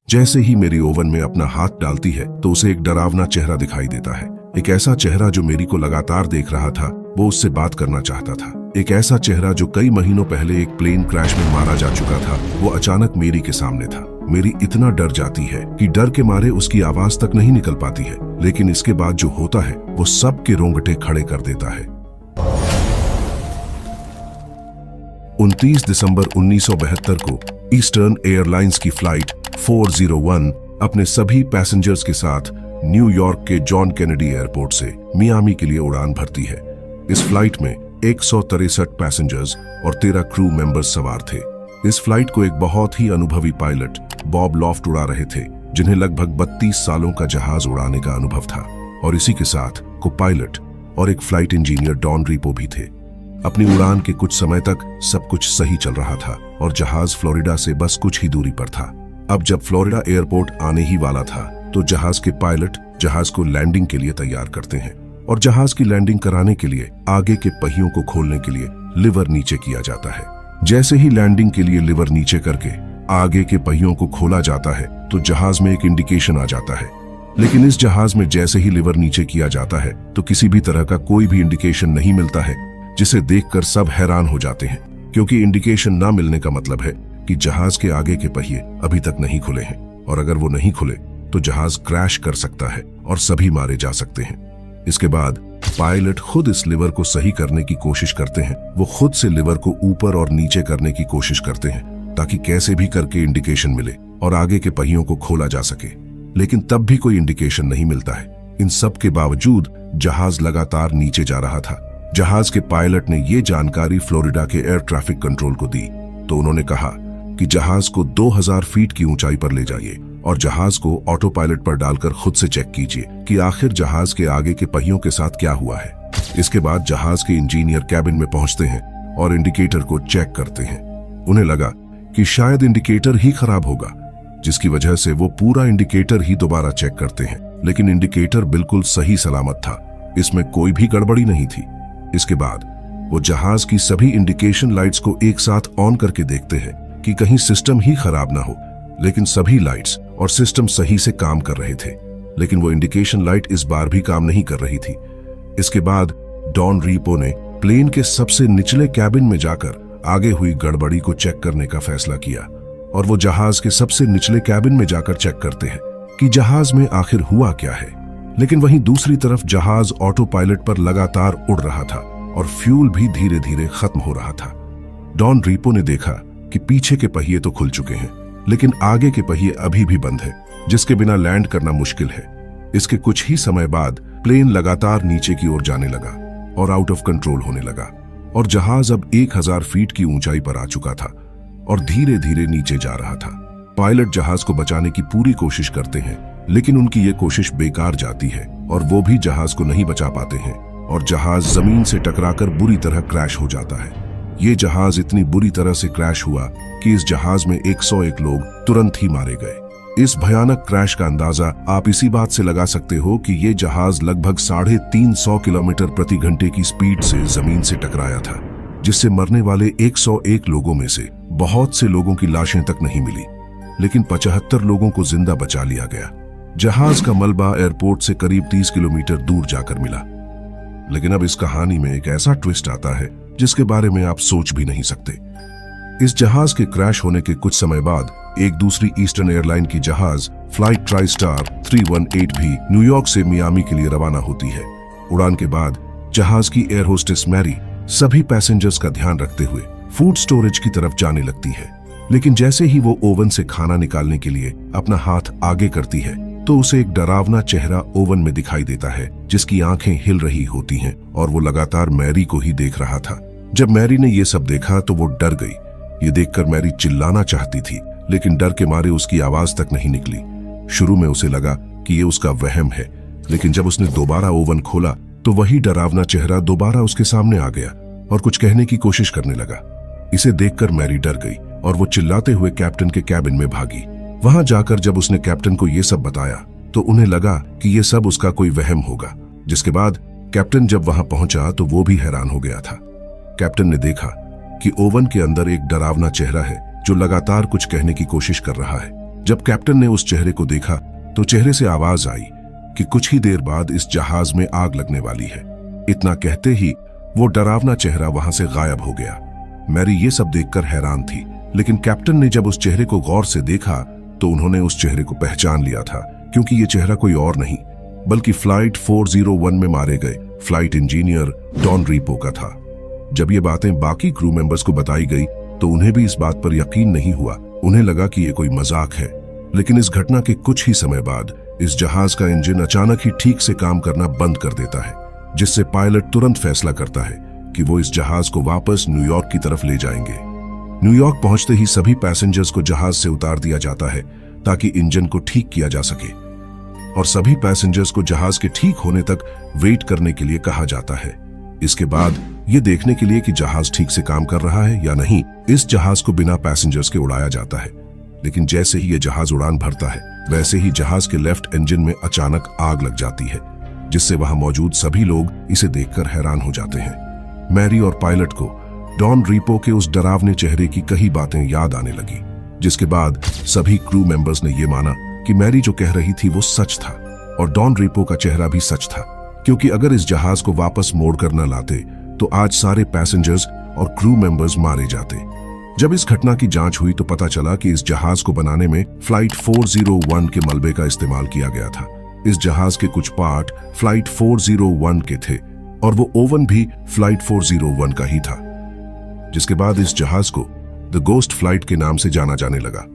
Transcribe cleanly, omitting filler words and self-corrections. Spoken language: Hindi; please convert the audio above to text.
जैसे ही मेरी ओवन में अपना हाथ डालती है तो उसे एक डरावना चेहरा दिखाई देता है। एक ऐसा चेहरा जो मेरी को लगातार देख रहा था, वो उससे बात करना चाहता था। एक ऐसा चेहरा जो कई महीनों पहले एक प्लेन क्रैश में मारा जा चुका था, वो अचानक मेरी के सामने था। मेरी इतना डर जाती है कि डर के मारे उसकी आवाज तक नहीं निकल पाती है, लेकिन इसके बाद जो होता है वो सबके रोंगटे खड़े कर देता है। 29 दिसंबर 1972 को ईस्टर्न एयरलाइंस की फ्लाइट 401 अपने सभी पैसेंजर्स के साथ न्यूयॉर्क के जॉन कैनेडी एयरपोर्ट से मियामी के लिए उड़ान भरती है। इस फ्लाइट में 163 पैसेंजर्स और 13 क्रू मेंबर्स सवार थे। इस फ्लाइट को एक बहुत ही अनुभवी पायलट बॉब लॉफ्ट उड़ा रहे थे, जिन्हें लगभग 32 सालों का जहाज उड़ाने का अनुभव था, और इसी के साथ को पायलट और एक फ्लाइट इंजीनियर डॉन रीपो भी थे। अपनी उड़ान के कुछ समय तक सब कुछ सही चल रहा था और जहाज फ्लोरिडा से बस कुछ ही दूरी पर था। अब जब फ्लोरिडा एयरपोर्ट आने ही वाला था तो जहाज के पायलट जहाज को लैंडिंग के लिए तैयार करते हैं, और जहाज की लैंडिंग कराने के लिए आगे के पहियों को खोलने के लिए लिवर नीचे किया जाता है। जैसे ही लैंडिंग के लिए लिवर नीचे करके आगे के पहियों को खोला जाता है तो जहाज में एक इंडिकेशन आ जाता है, लेकिन इस जहाज में जैसे ही लिवर नीचे किया जाता है तो किसी भी तरह का कोई भी इंडिकेशन नहीं मिलता है, जिसे देखकर सब हैरान हो जाते हैं, क्योंकि इंडिकेशन ना मिलने का मतलब है कि जहाज के आगे के पहिए अभी तक नहीं खुले हैं, और अगर वो नहीं खुले तो जहाज क्रैश कर सकता है और सभी मारे जा सकते हैं। इसके बाद पायलट खुद इस लिवर को सही करने की कोशिश करते हैं। वो खुद से लिवर को ऊपर और नीचे करने की कोशिश करते हैं ताकि कैसे भी करके इंडिकेशन मिले और आगे के पहियों को खोला जा सके, लेकिन तब भी कोई इंडिकेशन नहीं मिलता है। इन सब के बावजूद जहाज लगातार नीचे जा रहा था। जहाज के पायलट ने ये जानकारी फ्लोरिडा के एयर ट्रैफिक कंट्रोल को दी, तो उन्होंने कहा कि जहाज को 2000 फीट की ऊंचाई पर ले जाइए और जहाज को ऑटो पायलट पर डालकर खुद से चेक कीजिए कि आखिर जहाज के आगे के पहियों के साथ क्या हुआ है। इसके बाद जहाज के इंजीनियर कैबिन में पहुंचते हैं और इंडिकेटर को चेक करते हैं। उन्हें लगा कि शायद इंडिकेटर ही खराब होगा, जिसकी वजह से वो पूरा इंडिकेटर ही दोबारा चेक करते हैं, लेकिन इंडिकेटर बिल्कुल सही सलामत था, इसमें कोई भी गड़बड़ी नहीं थी। इसके बाद वो जहाज की सभी इंडिकेशन लाइट्स को एक साथ ऑन करके देखते हैं कि कहीं सिस्टम ही खराब ना हो, लेकिन सभी लाइट्स और सिस्टम सही से काम कर रहे थे, लेकिन वो इंडिकेशन लाइट इस बार भी काम नहीं कर रही थी। इसके बाद डॉन रीपो ने प्लेन के सबसे निचले कैबिन में जाकर आगे हुई गड़बड़ी को चेक करने का फैसला किया, और वो जहाज के सबसे निचले कैबिन में जाकर चेक करते हैं कि जहाज में आखिर हुआ क्या है। लेकिन वहीं दूसरी तरफ जहाज ऑटो पायलट पर लगातार उड़ रहा था और फ्यूल भी धीरे धीरे खत्म हो रहा था। डॉन रीपो ने देखा कि पीछे के पहिए तो खुल चुके हैं, लेकिन आगे के पहिए अभी भी बंद है, जिसके बिना लैंड करना मुश्किल है। इसके कुछ ही समय बाद प्लेन लगातार नीचे की ओर जाने लगा और आउट ऑफ कंट्रोल होने लगा, और जहाज अब 1000 फीट की ऊंचाई पर आ चुका था और धीरे धीरे नीचे जा रहा था। पायलट जहाज को बचाने की पूरी कोशिश करते हैं, लेकिन उनकी ये कोशिश बेकार जाती है और वो भी जहाज को नहीं बचा पाते हैं, और जहाज जमीन से टकराकर बुरी तरह क्रैश हो जाता है। ये जहाज इतनी बुरी तरह से क्रैश हुआ कि इस जहाज में 101 लोग तुरंत ही मारे गए। इस भयानक क्रैश का अंदाजा आप इसी बात से लगा सकते हो कि ये जहाज लगभग 350 किलोमीटर प्रति घंटे की स्पीड से जमीन से टकराया था, जिससे मरने वाले 101 लोगों में से बहुत से लोगों की लाशें तक नहीं मिली, लेकिन 75 लोगों को जिंदा बचा लिया गया। जहाज का मलबा एयरपोर्ट से करीब 30 किलोमीटर दूर जाकर मिला। लेकिन अब इस कहानी में एक ऐसा ट्विस्ट आता है जिसके बारे में आप सोच भी नहीं सकते। इस जहाज के क्रैश होने के कुछ समय बाद एक दूसरी ईस्टर्न एयरलाइन की जहाज फ्लाइट ट्राई स्टार 318 भी न्यूयॉर्क से मियामी के लिए रवाना होती है। उड़ान के बाद जहाज की एयर होस्टेस मैरी सभी पैसेंजर्स का ध्यान रखते हुए फूड स्टोरेज की तरफ जाने लगती है, लेकिन जैसे ही वो ओवन से खाना निकालने के लिए अपना हाथ आगे करती है तो उसे एक डरावना चेहरा ओवन में दिखाई देता है, जिसकी आंखें हिल रही होती हैं, और वो लगातार मैरी को ही देख रहा था। जब मैरी ने ये सब देखा तो वो डर गई। ये देखकर मैरी चिल्लाना चाहती थी, लेकिन डर के मारे उसकी आवाज तक नहीं निकली। शुरू में उसे लगा कि ये उसका वहम है, लेकिन जब उसने दोबारा ओवन खोला तो वही डरावना चेहरा दोबारा उसके सामने आ गया और कुछ कहने की कोशिश करने लगा। इसे देखकर मैरी डर गई और वो चिल्लाते हुए कैप्टन के कैबिन में भागी। वहां जाकर जब उसने कैप्टन को ये सब बताया तो उन्हें लगा कि ये सब उसका कोई वहम होगा। जिसके बाद कैप्टन जब वहां पहुंचा तो वो भी हैरान हो गया था। कैप्टन ने देखा कि ओवन के अंदर एक डरावना चेहरा है जो लगातार कुछ कहने की कोशिश कर रहा है। जब कैप्टन ने उस चेहरे को देखा तो चेहरे से आवाज आई कि कुछ ही देर बाद इस जहाज में आग लगने वाली है। इतना कहते ही वो डरावना चेहरा वहां से गायब हो गया। मैरी ये सब देखकर हैरान थी, लेकिन कैप्टन ने जब उस चेहरे को गौर से देखा तो उन्होंने उस चेहरे को पहचान लिया था, क्योंकि ये चेहरा कोई और नहीं बल्कि फ्लाइट 401 में मारे गए फ्लाइट इंजीनियर डॉन रीपो का था। जब ये बातें बाकी क्रू मेंबर्स को बताई गई तो उन्हें भी इस बात पर यकीन नहीं हुआ। उन्हें लगा कि ये कोई मजाक है, लेकिन इस घटना के कुछ ही समय बाद इस जहाज का इंजन अचानक ही ठीक से काम करना बंद कर देता है, जिससे पायलट तुरंत फैसला करता है कि वो इस जहाज को वापस न्यूयॉर्क की तरफ ले जाएंगे। न्यूयॉर्क पहुंचते ही सभी पैसेंजर्स को जहाज से उतार दिया जाता है ताकि इंजन को ठीक किया जा सके, और सभी पैसेंजर्स को जहाज के ठीक होने तक वेट करने के लिए कहा जाता है। इसके बाद ये देखने के लिए कि जहाज ठीक से काम कर रहा है या नहीं, इस जहाज को बिना पैसेंजर्स के उड़ाया जाता है। लेकिन जैसे ही ये जहाज उड़ान भरता है, वैसे ही जहाज के लेफ्ट इंजन में अचानक आग लग जाती है, जिससे वहां मौजूद सभी लोग इसे देखकर हैरान हो जाते हैं। मैरी और पायलट को डॉन रीपो के उस डरावने चेहरे की कई बातें याद आने लगी, जिसके बाद सभी क्रू मेंबर्स ने यह माना कि मैरी जो कह रही थी वो सच था और डॉन रीपो का चेहरा भी सच था, क्योंकि अगर इस जहाज को वापस मोड़ कर न लाते तो आज सारे पैसेंजर्स और क्रू मेंबर्स मारे जाते। जब इस घटना की जांच हुई तो पता चला कि इस जहाज को बनाने में फ्लाइट 401 के मलबे का इस्तेमाल किया गया था। इस जहाज के कुछ पार्ट फ्लाइट 401 के थे और वो ओवन भी फ्लाइट 401 का ही था, जिसके बाद इस जहाज को द गोस्ट फ्लाइट के नाम से जाना जाने लगा।